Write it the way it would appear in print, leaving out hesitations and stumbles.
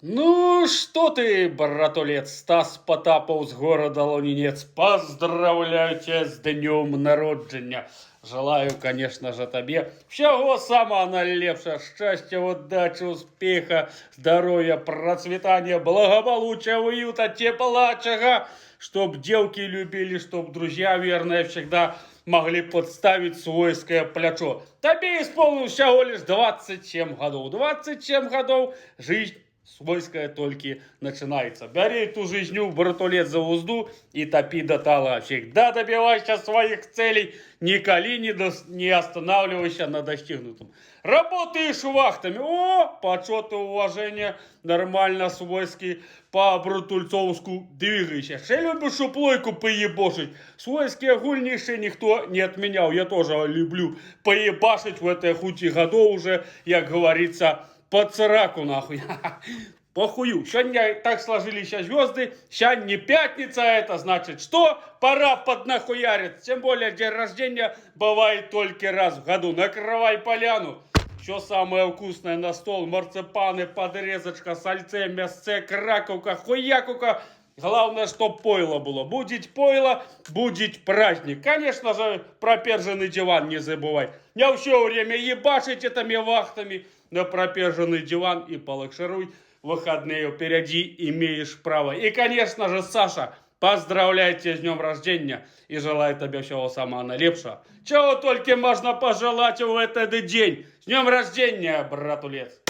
Ну что ты, братулец, Стас Потапов с города Лонинец, поздравляю тебя с днем народження. Желаю, конечно же, тебе всего самого наилепшего, счастья, удачи, успеха, здоровья, процветания, благополучия, уюта, тепла, очага, чтоб девки любили, чтоб друзья верные всегда могли подставить свойское плечо. Тебе исполнилось всего лишь 27 годов. 27 годов жизнь свойская только начинается. Бери эту жизнью, братулет, за узду и топи до тала. Всегда добивайся своих целей, николи не останавливайся на достигнутом. Работаешь вахтами, почет и уважение, нормально свойски по братульцовску двигайся. Ще любишь плойку поебошить, свойские огульнейшие никто не отменял. Я тоже люблю поебашить в этой хути году уже, как говорится, по цараку нахуй. Похую. Сегодня так сложились звезды. Сегодня не пятница, это значит что? Пора поднахуярить. Тем более день рождения бывает только раз в году. Накрывай поляну. Все самое вкусное на стол. Марципаны, подрезочка, сальце, мясце, краковка, хуякука. Главное, чтоб пойло было. Будет пойло, будет праздник. Конечно же, проперженный диван не забывай. Не все время ебашить этими вахтами на проперженный диван и полакшируй. Выходные впереди имеешь право. И, конечно же, Саша, поздравляю тебя с днем рождения и желаю тебе всего самого наилепшего. Чего только можно пожелать в этот день. С днем рождения, братулец!